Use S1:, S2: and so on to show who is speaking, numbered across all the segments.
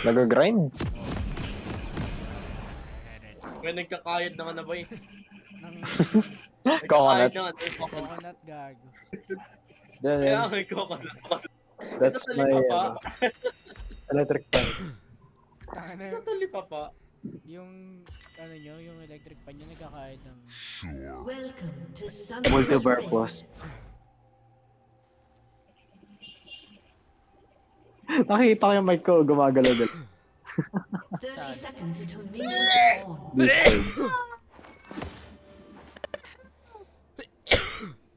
S1: Nag-grind?
S2: Kaya nagkakayod naman na ba eh.
S1: Coconut.
S2: Nagkakayod naman.
S3: Coconut gago.
S2: Kaya
S1: Then,
S2: may coconut. Isa
S1: that's
S2: tali
S1: my
S2: pa pa.
S1: electric fan.
S3: Tanga
S2: Isa
S3: na
S2: tali pa pa.
S3: yung ano nyo, yung electric fan nyo nagkakahit ng...
S4: Welcome to
S1: Multi-purpose. Nakikita ko yung mic ko gumagalaw-galaw.
S4: 30 seconds until minions spawn.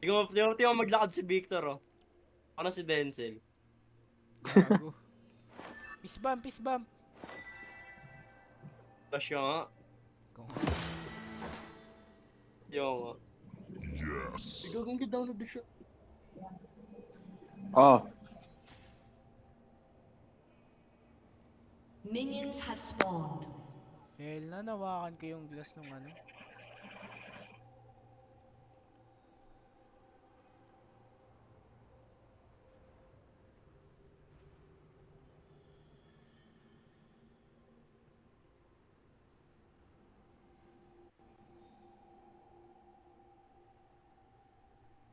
S1: Discord.
S2: Di ko maglakad si Victor oh. Ano si Denzel?
S3: Gago. Peace bump.
S2: Flash siya nga.
S3: Kung
S2: Yung nga. Yes. Ikaw kung download na siya.
S1: Oh,
S4: Minions have spawned.
S3: hell na, nawakan ko yung glass ng ano.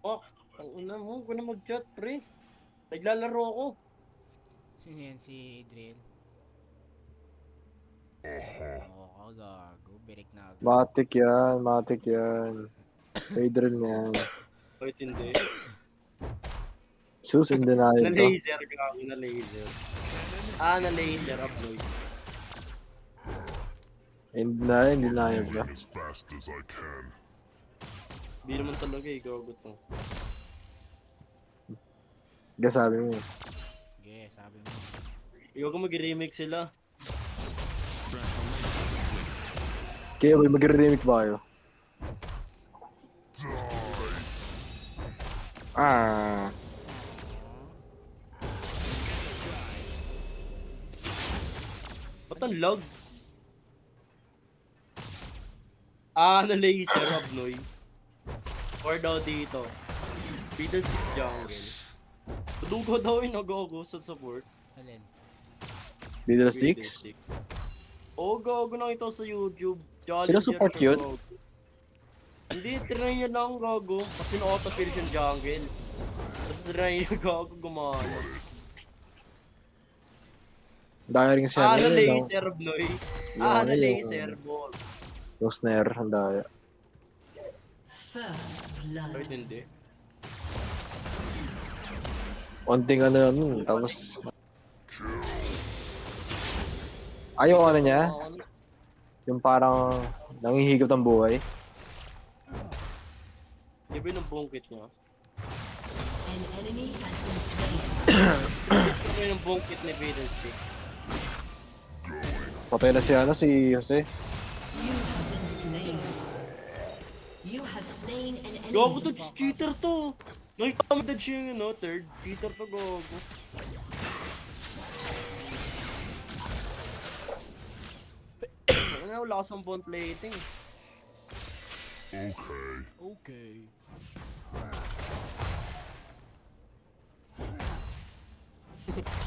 S2: Oh, ang una mo, huwag na mag-chat pre. Naglalaro ako.
S3: Sino yan, si Drill? Oo, gago. Birik na agad.
S1: matik yan. Trader niyan.
S2: Wait, hindi.
S1: Sus, in denial
S2: Na
S1: to.
S2: laser, gago na laser. Na laser, upload.
S1: In denial ka.
S2: Hindi naman talaga eh, gago to.
S1: Sabi mo eh.
S3: Sige, sabi mo.
S2: Ikaw kung mag-remake sila.
S1: Kaya boy, mag-remake ba kayo? Ah,
S2: Ba't ang lag? Na laser, upload. Or daw dito. Fiddle 6 jungle. Tulungko daw yung nag-go sa support.
S3: Alin?
S1: Middle 6?
S2: Oo, gago na ito sa YouTube.
S1: Sino support yun?
S2: Gago. Hindi, trinay niya lang gago. Kasi na-autofill yung jungle. Tapos trinay niya gago gumana.
S1: Daya rin siya.
S2: Na laser, Bloy. Na laser, ball.
S1: Yung snare, ang daya.
S4: First
S2: Or
S4: blood.
S2: hindi.
S1: Onting ano yun, tapos... Ayaw ano niya? Yung parang nangihigop ng buhay.
S2: Di ba yung bungkit niya?
S4: An enemy has been slain.
S2: Di ba yung bungkit ni Fiddlestick?
S1: Patay na si Jose.
S4: You have been slain. You have slain an enemy.
S2: Gago to, cheater to! Nakita mo dad siya yung third. Cheater to, gago. Ano, wala kasang bone plating.
S3: Okay.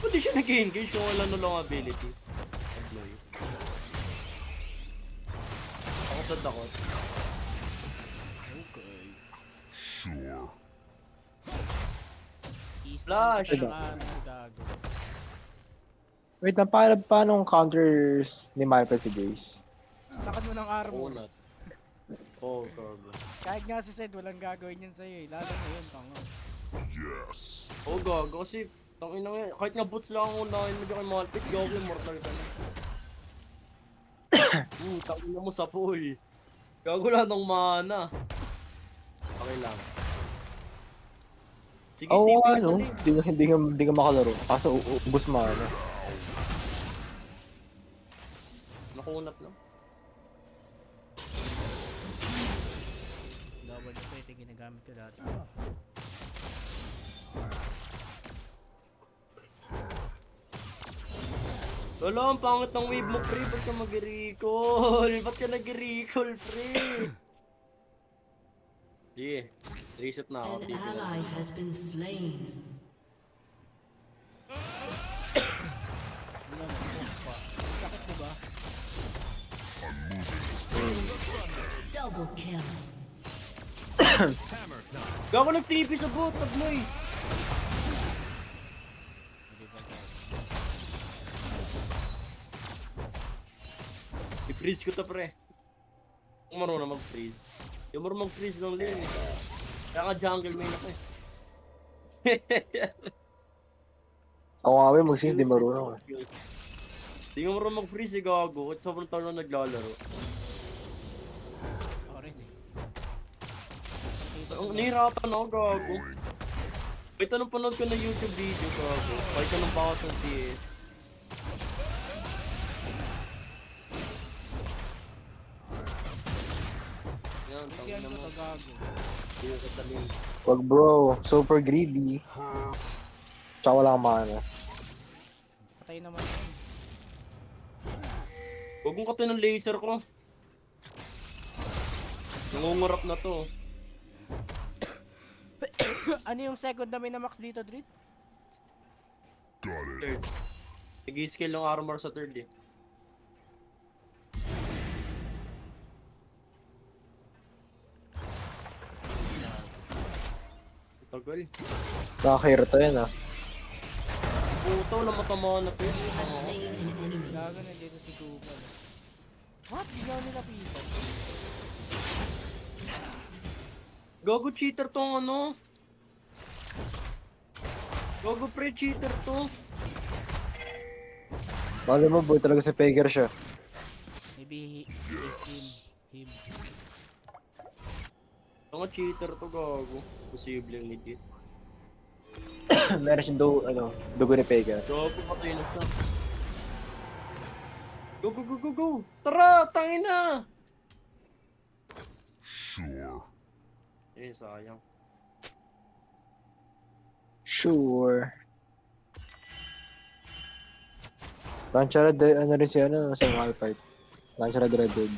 S2: Pwede siya nag-engage yung wala no long ability. Employee. Ako sa dakot.
S3: Okay.
S2: Flash!
S3: East ano, gago.
S1: Wait lang, paano ang counters ni Michael si Jace?
S3: Stakan mo ng armor.
S2: Unat. Oh, gago.
S3: Kahit nga si Zed, walang gagawin yun sa'yo eh. Lalo na yun, tanga.
S2: Oh, gago. Kasi, tangin na nga, kahit nga boots lang ang unahin mo dyan kay Malpit, gago, immortal ka na. Tangin na mo sa full. Gago lang ng mana. Okay lang. Sige,
S1: Oo,
S2: TP ka sa
S1: ano?
S2: lane.
S1: Hindi ka makalaro. Kaso ubos mana.
S2: Nakunat na.
S3: Double na ito ginagamit ko dati.
S2: Wala, ang pangit ng wave mo, pre. Ba't ka mag-recall? Ba't ka nag-recall, pre? Sige, reset na ako.
S4: An
S2: TP na.
S4: ally has been slain.
S3: Wala na, pa.
S4: Double kill.
S2: Gago nag-TP sa bot, Abnoy. I-freeze ko to, pre. Kung marunong mag-freeze. Yung marunong mag-freeze ng lane. Kaya ka jungle main ako eh.
S1: Ako nga ba mag-sis, di marunong.
S2: Di nga marunong mag-freeze eh, gago. At sobrang taon na naglalaro.
S3: Ako rin eh.
S2: Ang nahirapan ako, gago. Kahit anong panood ko na YouTube video, gago. Kahit anong bakas ng CS. Yan,
S3: Bigyan
S2: tangin
S3: ko
S2: mo.
S3: to gago.
S2: Hindi ko sabihin.
S1: Wag bro, super greedy. Tsaka wala kang mana.
S3: Patay naman yun.
S2: Huwag mong katay ng laser ko. Nangungurap na to.
S3: Ano yung second na minamax dito, Drit?
S2: Third. Nag-i-scale ng armor sa third eh. Tagal.
S1: Nakakahirata yan ah.
S2: Puto, namatamaan na to yun.
S4: Slain an enemy.
S3: Gago na dito si Kupal. What? Bigyan ko nila Peter.
S2: Gago cheater tong ano. Gago pre cheater to.
S1: Bakit mo boy talaga si Faker siya?
S3: Maybe he is him.
S2: Mga cheater to gago. Posibleng legit.
S1: Meron siyang dugo ni Faker.
S2: Gago patay na siya. Go go go go go! Tara! Tangin na!
S5: Sure.
S2: Eh sayang.
S1: Sure. Launcher ano rin si ano sa Malphite. Launcher Red Dead.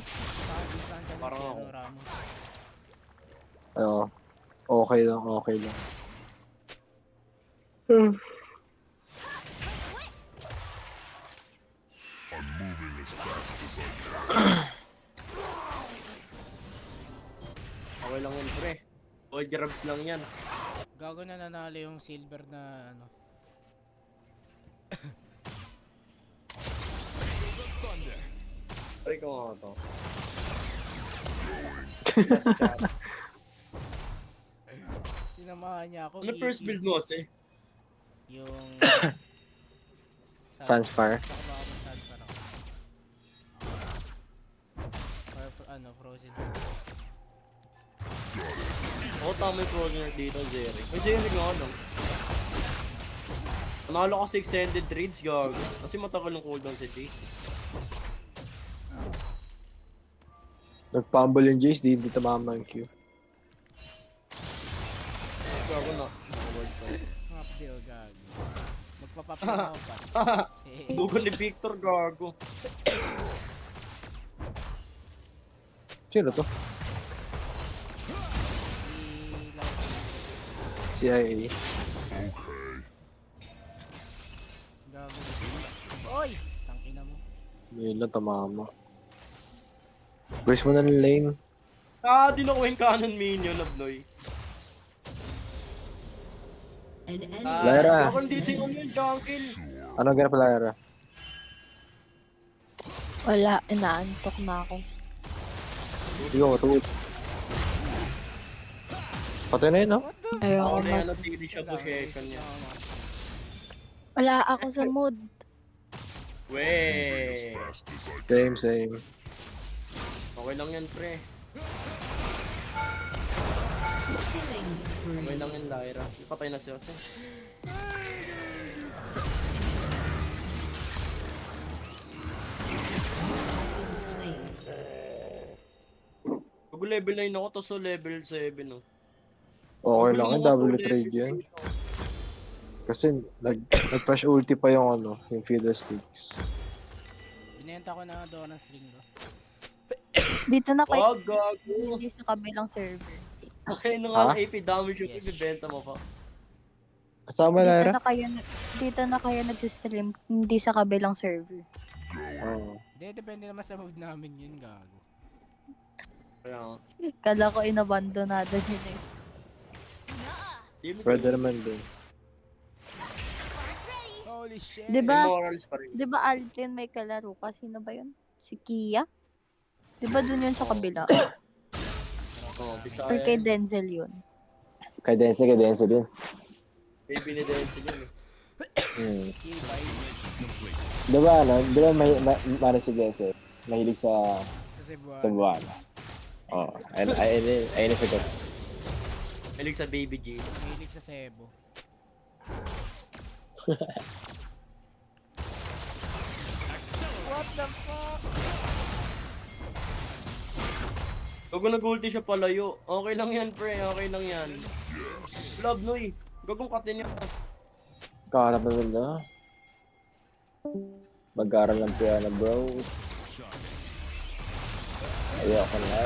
S3: Saan ka
S2: Parang
S3: si
S2: ako.
S3: ano, Ramos?
S1: Oo. Okay lang, okay lang.
S5: I'm moving as fast as I can.
S2: Okay lang yan pre. Old grabs lang yan.
S3: Gago na nanalo yung silver na ano.
S2: Try ko nga to. Last chat.
S3: Tinamahan niya ako.
S2: Ano first build mo kasi?
S3: Yung...
S1: Sunspire.
S3: Saka baka mag Sunspire ako. Or ano, Frozen.
S2: Oo, tama yung Progner dito, Zeri. May Zeri nga lang. Panalo kasi extended raids, gago. Kasi matagal ng cooldown si Jace.
S1: Nagpumble yung Jace, di tamama yung Q.
S2: Gago na. Award pa.
S3: Mga deal, gago. Magpapapil ako pa.
S2: Dugo ni Victor, gago.
S1: Sino to?
S3: Si
S1: CIA.
S5: Okay.
S3: Gago. Oy! Tangina mo.
S1: Yun lang, tamama. Brace mo na ng lane.
S2: Ah, di na ko yung cannon minion of Noy.
S4: An enemy.
S1: Lyra.
S2: Gago, dito yung jungle.
S1: Ano ganap Lyra?
S6: Wala, inaantok na ako.
S1: Hindi ko matulog. Patay na yun, no?
S6: Ayoko
S2: Ako na yan,
S6: mag...
S2: natigil siya possession niya.
S6: Wala ako sa mood.
S2: Weh.
S5: Fast as I can.
S1: Same.
S2: Okay lang yan, pre.
S4: Killing spree.
S2: Okay lang yan, Lyra. Patay na siya kasi.
S4: Slain.
S2: Pag level 9 ako, tapos level 7, no?
S1: Okay
S2: Pag
S1: lang
S2: mga
S1: yun, double
S2: level
S1: trade
S2: 7,
S1: yan. Kasi nag-flash ulti pa yung ano, yung Fiddlesticks.
S3: Binenta ko na doon ang string ko.
S6: Dito na kayo.
S2: Oh, gago.
S6: Hindi sa kabilang server.
S2: Okay, nung nga
S1: Ha?
S2: AP damage yung ibibenta mo pa.
S1: Kasama
S6: Dito
S1: Lyra?
S6: na kayo, dito na kayo nagsistream, hindi sa kabilang server.
S1: Oo.
S3: Hindi, depende naman sa mood namin yun, gago.
S2: Kaya nga.
S6: Kala ko inabandonado nila eh.
S1: Pwede naman din.
S3: Holy shit.
S6: Di
S2: May
S6: ba,
S2: morals pa rin.
S6: di ba Alden may kalaro ka? Sino ba yun? Si Kia? Di ba dun yun sa kabila?
S2: Oo, Bisaya.
S6: Or kay Denzel yun?
S1: Kay Denzel din.
S2: Baby ni Denzel yun eh.
S1: Hmm.
S3: Iba yun.
S1: Di ba may si Denzel? Mahilig sa
S3: Sa Cebuano.
S1: Oo. Ayun na sagot.
S2: Malig sa Baby G's.
S3: Mahilig sa Cebu. What the fuck?
S2: Gago nag-ulti siya palayo. Okay lang yan, pre. Okay lang yan. Love, Noy. Gagong katin niya.
S1: Kaharap naman na. Mag-aaral ng piano, bro. Ayoko na.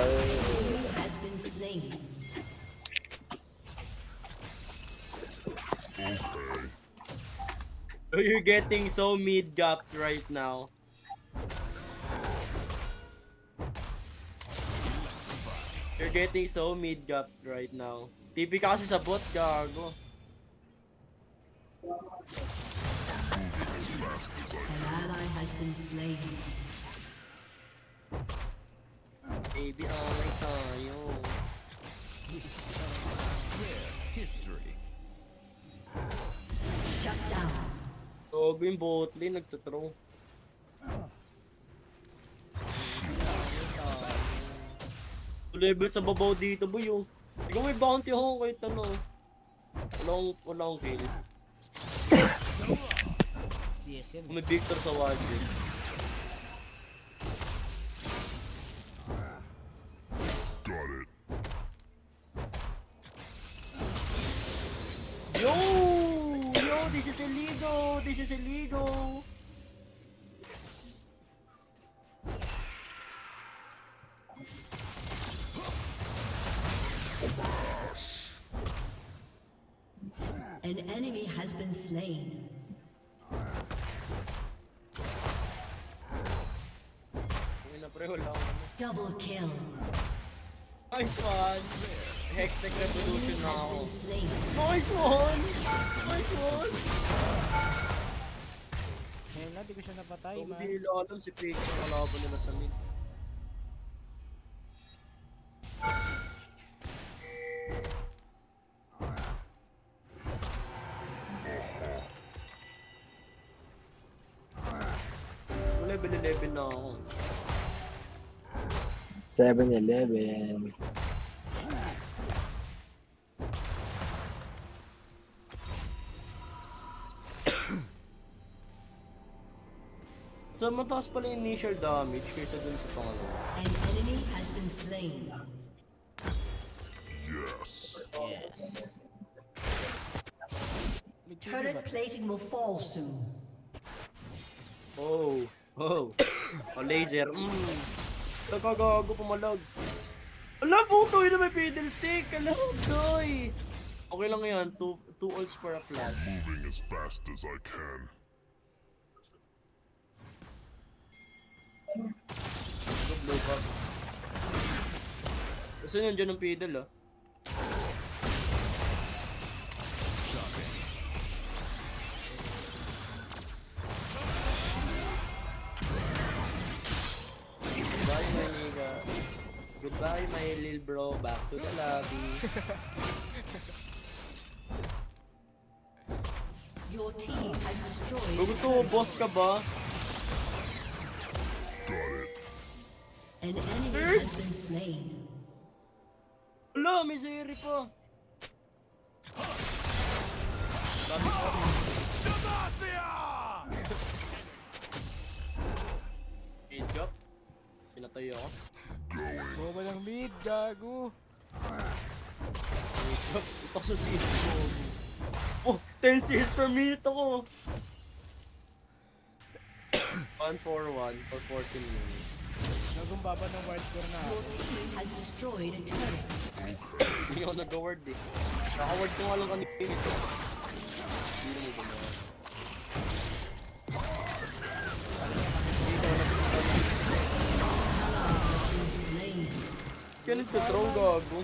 S4: Has been slain.
S2: So you're getting so mid-gapped right now. You're getting so mid-gapped right now. TP ka kasi sa bot, gago.
S4: An ally has been slain.
S2: Baby, away tayo.
S4: Shut down.
S2: Gago yung bot lane, nagtutrong. Level sa babaw dito, boy, oh. Ikaw may bounty ako kahit ano. Walang kill.
S3: CS yan.
S2: May Victor sa wild game.
S5: Got it.
S2: Yo! This is illegal! This is illegal!
S4: An enemy has been slain.
S2: Ngayon na pre, wala akong ano.
S4: Double kill.
S2: Nice one! Hextech Revolution na ako.
S4: Been slain.
S2: Nice one! Nice one!
S3: Ngayon lang, di ko siya napatay,
S2: Kung
S3: man.
S2: di nila alam si Page ang kalaban nila sa mid. Level 11 na ako.
S1: 7-Eleven.
S2: So mataas pala yung initial damage kaysa dun sa pangalawa.
S4: An enemy has been slain.
S5: Yes.
S3: Yes. May TV
S4: Turret
S3: ba?
S4: plating will fall soon.
S2: Oh, oh. Oh, laser. Nakagago pumalag. Ala, puto yun na may fiddlestick. Ala, doy. Okay lang yan. Two ults for a flat.
S5: Moving as fast as I can.
S2: Go blow up. Kasi yun dyan ang fiddle, ah. Goodbye, my nigga. Goodbye, my lil bro. Back to the lobby.
S4: Your team has destroyed.
S2: Bago to, boss ka ba?
S5: Got it.
S4: An enemy has been slain.
S2: Ala, may zeri pa. Sabi ko. Mid up. Pinatay ako.
S3: Boba lang mid, gago.
S2: Mid up. Ito sa sis ko. Oh, 10 CS per minute ako. 1-4-1 for 14 minutes.
S3: Gagong baba ng ward score na ako.
S4: Your team has destroyed a turret.
S2: Hindi ako nag-word eh. Naka-word ko nga lang kanina. Hindi mo gumawa.
S4: Been slain.
S2: ka nagtutrow, gago.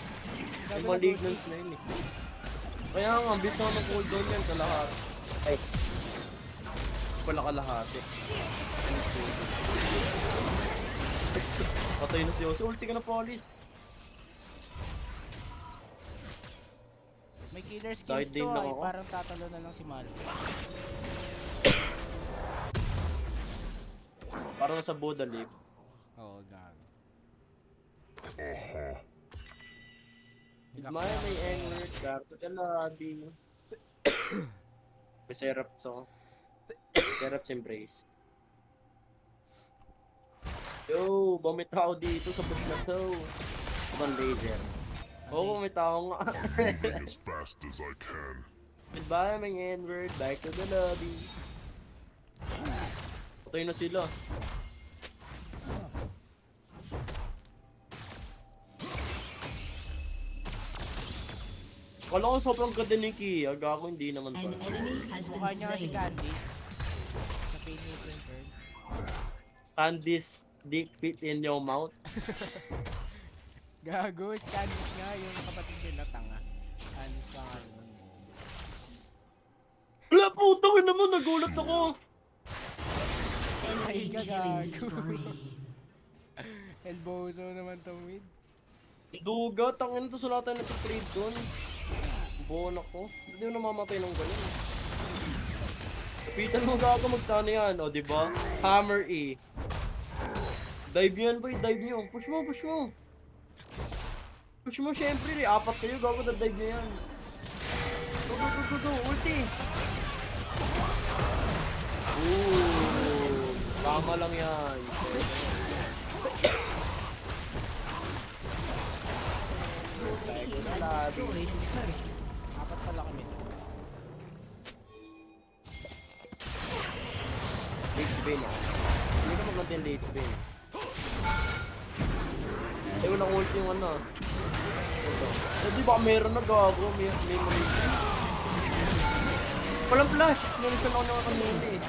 S2: May malignance na yun eh. Kaya nga, bis na ng cooldown yan kalahati. Ay. Pala kalahati. Patay na si Jose. Ulti ka na, Polis.
S3: May killer
S2: Side
S3: skills to
S2: lane lang
S3: ah,
S2: ako.
S3: parang tatalo na lang si Malo.
S2: Parang sa Buddha Leaf.
S3: Oo, gago.
S2: Admire may N-word, Garto ka lobby. May Seraphs ako. Seraphs Embrace. Yo, bumit tao dito sa bush na to. Ibang laser. Oo, may tao nga.
S5: Moving as fast as I can.
S2: Goodbye, may N-word. Back to the lobby. Patay na sila. Kala ko sobrang ganda ni Kia. Gago, hindi naman
S4: An
S2: pala.
S4: enemy has
S3: Mukha
S4: been
S3: niya kasi
S4: slain.
S3: Candice. Sa Phoenix Intern.
S2: Sandy's deep fit in your mouth.
S3: Gago, si Candice nga, yung kapatid nila tanga. Candice pa nga nun.
S2: Wala, puto ka naman. Nagulat ako.
S3: Ay,
S4: Killing
S3: gago.
S4: spree.
S3: Elbozo naman tong mid.
S2: Duga, tangin to sulatan na trade doon. Buwan ako. Hindi mo namamatay ng ganun. Kapitan mo gago magtano yan, o diba? Hammer E. Dive yan boy, dive nyo. Push mo, push mo. Push mo syempre, apat kayo, gago na dive nyo yan. Go, go, go, go, go, ulti. Ooh, tama lang yan.
S4: Has destroyed a turret.
S3: Apat pala kami dun.
S2: Late bin ah. Hindi ka maganda yung late bin. Eh, walang ulti yung ano. Ito. Eh, di ba meron na gago? May manipis. Walang flash! Meron ka na ako ng kanina eh.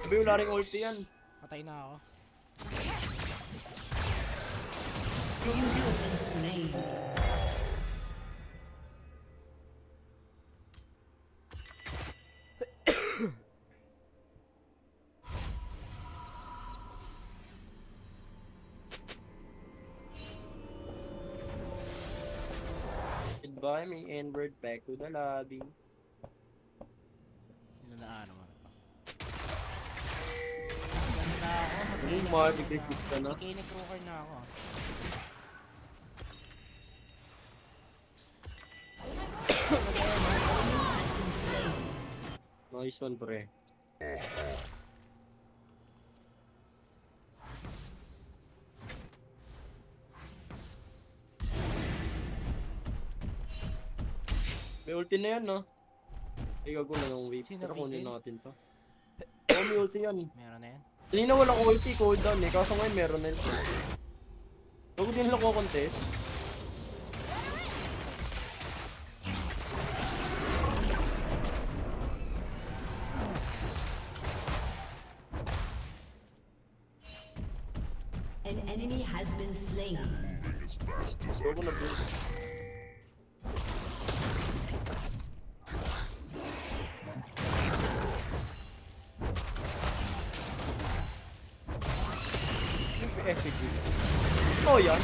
S2: Sabi wala rin ulti yan.
S3: Patay na ako.
S4: You have been slain.
S2: Goodbye, may N-word back to the lobby.
S3: Sino na ano pa. Ganda na ako.
S2: Ano mo, mag-resist ka na?
S3: Mechanic Rocker na ako.
S2: Nice one, pre. May ulti na yan, no? Ay, gago na ng wave.
S3: Sino
S2: Pero kunin
S3: bitin?
S2: natin to. Oh, may ulti yan.
S3: Meron na yan.
S2: Kanina walang ulti, cooldown eh. Kaso ngayon meron na yun. Gago din lang ko contest.
S4: An enemy has been slain.
S5: Moving as fast as I
S2: Gago na boost. Effigy. Oh, yan.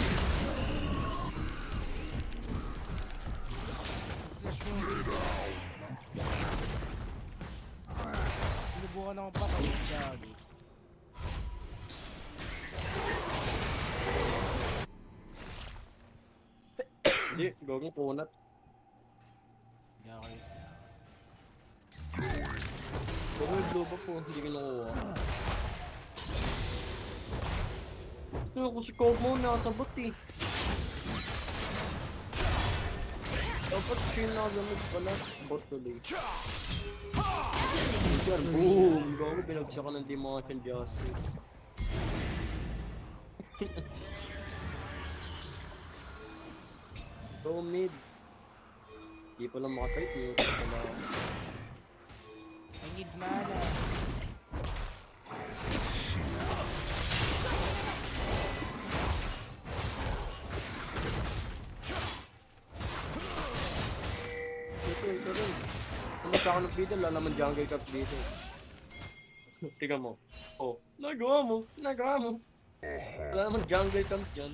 S3: Sinubukan ako patay. Gagi.
S2: Hindi, gawin kunat.
S3: Gagi.
S2: Gawin yung blue buff po, hindi kinukuha. Ito ako si Cobb mo, nasa bot eh. Dapat siya yung nasa mid pala. Bot tuloy. Yan, boom! Gago, binagsak ka ng Demotion Justice. Go mid. Di pa lang makakait, yung pala.
S3: Ay, need mana.
S2: Ito rin. Kung sa akin ng video, wala naman jungle caps dito. Tingnan mo. Oh, nagawa mo. Nagawa mo. Wala naman jungle caps dyan.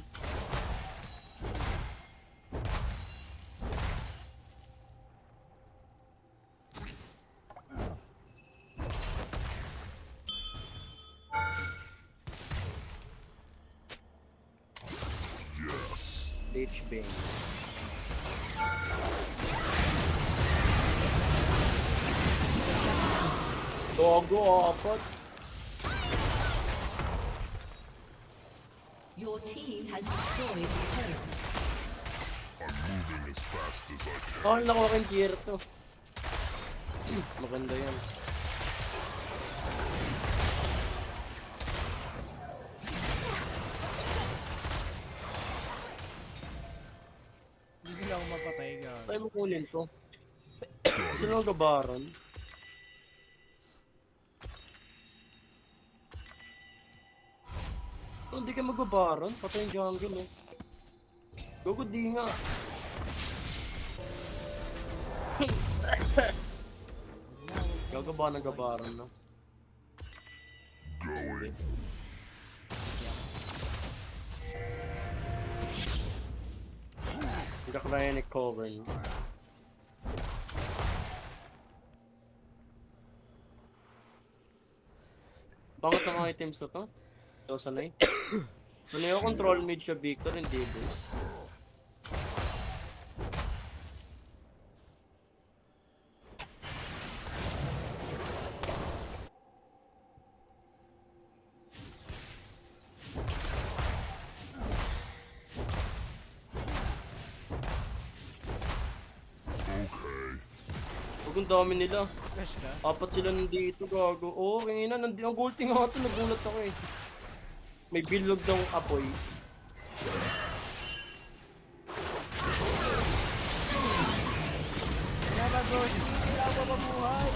S2: Lich Bane. Gogo, apat.
S4: Your team has destroyed the turret.
S5: I'm moving as fast as I can.
S2: Oh, nakuha kang tier to. Maganda yan.
S3: Hindi nila ako mapatay, gago.
S2: Tayo mo kunin to. Gusto lang gabaran. Oh, hindi ka magbabaran. Patay yung jungle, oh. Gogo, di nga. Gagaba ng gabaran, no?
S5: Going.
S2: Cryonic cover, no? Bakit ang items na to? Ito sanay. Ano yung control mid siya Victor, hindi boss. Huwag ang dami nila.
S3: Flash ka?
S2: Apat sila nandito, gago. Oo, kaya na, ang gulting nga ito, nagulat ako eh. May bilog ng apoy.
S3: Yana, Ghost! Hindi ako mabuhay!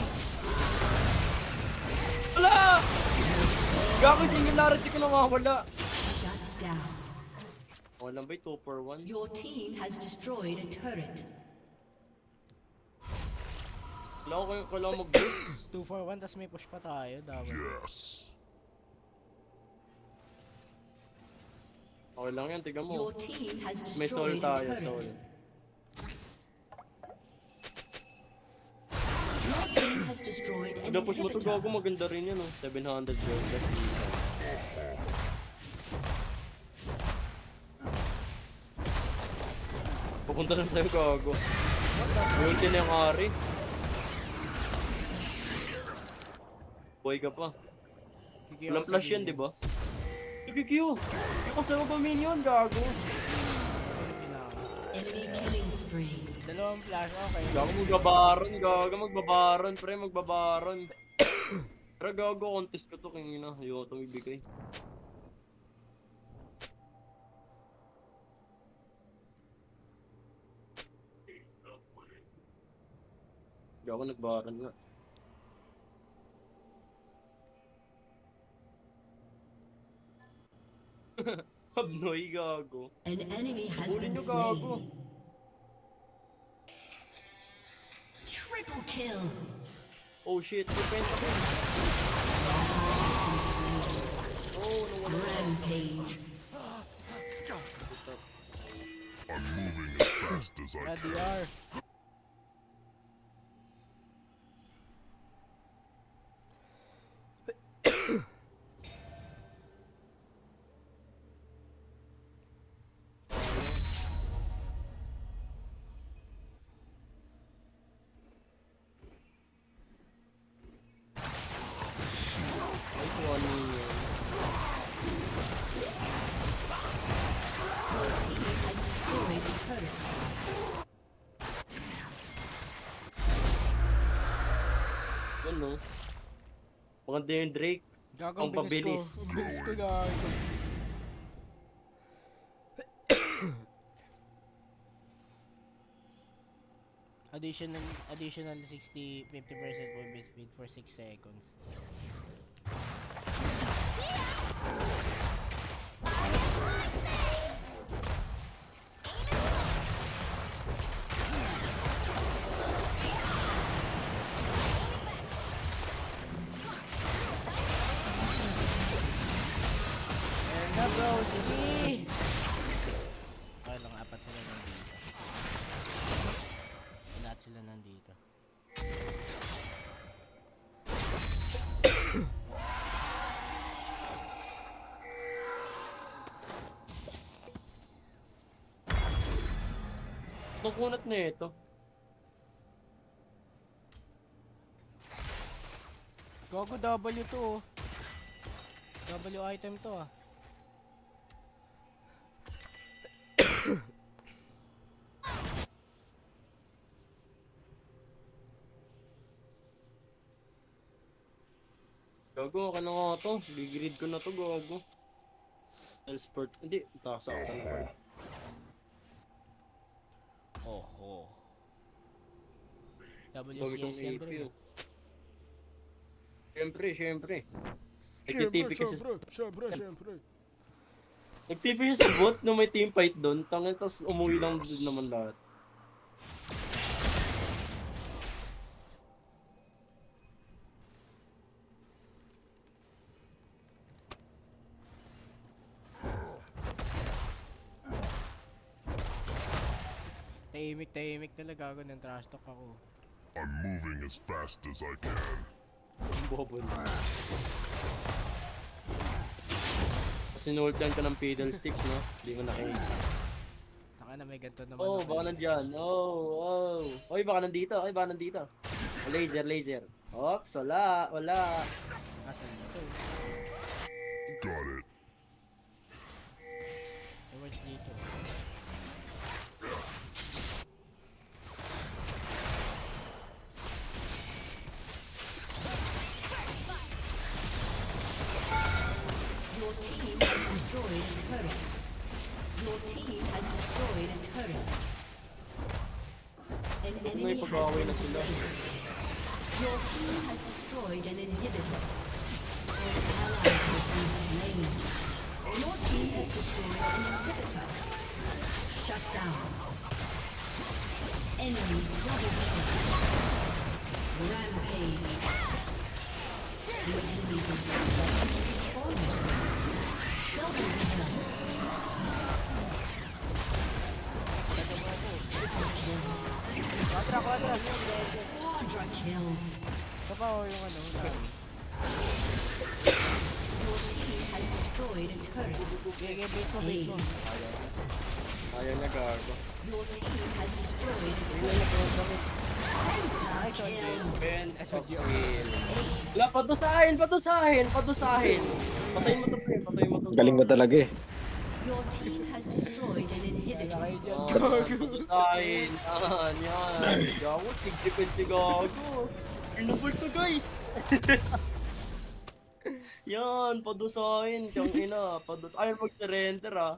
S2: Wala! Gago, singularity ko nawawala.
S4: Shut down.
S2: Walang ba 2 for 1?
S4: Your team has destroyed a turret.
S2: Kailangan mag-boost.
S3: 2 for 1, tas may push pa tayo. Dapat.
S5: Yes.
S2: Okay lang yan, tiga mo.
S4: Your team has
S2: May soul
S4: destroyed a
S2: tayo, soul.
S4: turret. Your team has destroyed an
S2: Pag push mo to, gago,
S4: inhibitor.
S2: maganda rin yan, oh. 700 gold, plus dito. Pupunta lang sa'yo, gago. Ulti na yung Ari. Boy ka pa.
S3: Kiki
S2: Walang
S3: ako sa
S2: flash yan,
S3: gilid.
S2: di ba? QQQ! Yung kasama pa minion, gago.
S3: Ano kailangan?
S4: Enemy killing spree.
S3: Dalawang flash, okay.
S2: Gago magbabaron, gago magbabaron, pre, magbabaron. Pero gago, contest ko to, kingina. Ayoko itong ibigay. Gago nagbaron nga. Habnoy, gago.
S4: An enemy has
S2: Bulin
S4: been
S2: nyo, gago.
S4: slain. Triple kill.
S2: Oh shit, depende ko. Oh, nawala.
S4: Rampage.
S5: I'm moving as fast as I can.
S3: DR.
S2: Nice one, minions.
S4: Team has destroyed the turret.
S2: Yan no. Maganda yung Drake.
S3: Gago,
S2: Ang
S3: ang bilis
S2: pabilis.
S3: ko. Ang bilis ko, gago. Additional 50% movement speed for 6 seconds. Ayan na bro, sige! Okay lang, 4 sila nandito. Lahat sila nandito.
S2: Itong kunat na ito.
S3: Gago W to oh. W item to ah.
S2: Gago, ka na nga to. Big-read ko na to, gago. Elsport. Hindi, tasa ako na pala.
S3: Oh.
S2: Dami
S3: WCS
S2: kong
S3: yan
S2: AP,
S3: bro.
S2: oh. Siyempre. Nag-TP kasi sa...
S3: Siyempre.
S2: Nag-TP siya sa bot nung may team fight doon. Tangin, tas umuwi lang doon naman lahat.
S3: Tahimik talaga ako ng trash talk ako.
S5: I'm moving as fast as I can.
S2: Ang bobo na. Sinultan ka ng pedal sticks, no? Hindi mo nakinig.
S3: Taka na may ganito naman
S2: Oh,
S3: ako.
S2: baka nandyan. Oh. Oy, baka nandito. Laser. Ops, wala.
S3: Asan ba to?
S5: Got it.
S3: Towards dito.
S4: Your team has destroyed a turret. Your team has destroyed a turret. An
S2: May
S4: enemy has
S2: pag-away na
S4: been
S2: sila.
S4: slain. Your team has destroyed an inhibitor. An ally has been slain. Your team has destroyed an inhibitor. Shut down. Enemy double kill. Rampage. The enemies of the respawns. Double kill.
S3: Quadra.
S4: Quadra kill.
S3: Ito pa oh yung ano.
S4: Your team has destroyed a turret.
S3: Sige, bait mo.
S4: Ace.
S2: Ayaw niya, gago.
S4: Your team has destroyed a turret. Pentakill.
S2: Ben,
S3: SOG.
S2: Wala, patusahin. Patay mo to, pre.
S1: Galing mo talaga eh.
S4: Your team has destroyed an inhibitor.
S3: Kayo dyan.
S2: Patusahin. Yan. Gago, tig-defense si gago. Pinabol to, guys. Yan, padusahin. Kang ina. Ayaw mag-surrender, ah.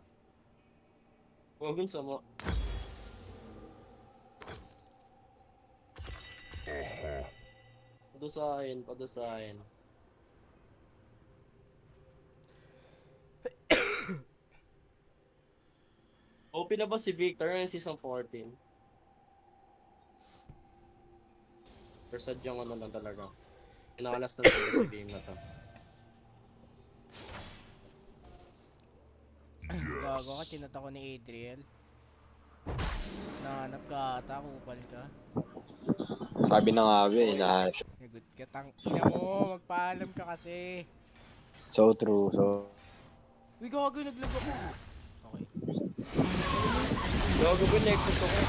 S2: Huwag yung sama. Padusahin. Open na ba si Victor ng season 14? Or sadyang ano lang talaga. Pinakalas na talaga sa game na to.
S3: Gago ka, chinat ako ni Adriel. Nahanap ka ata, kupal ka.
S1: Sabi na nga ba eh, nahanap siya.
S3: Nagot ka, ina mo, magpaalam ka kasi.
S1: So true, so...
S3: Uy, gago, naglag ako. Okay.
S2: Gago ba Nexus ako?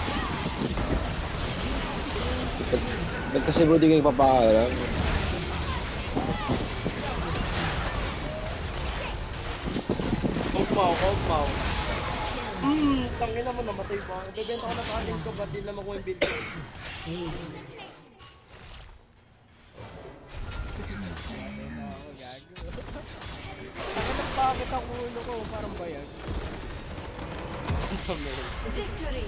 S1: Ba't kasi buti kayo papaalam?
S2: Kogmaw. Tangin naman namatay pa. Bebenta ko na talents ko, ba't di naman ko yung build ko?
S4: Ace.
S3: Patay na ako, gago. Ang bakit ang ulo ko, parang bayag.
S4: Victory.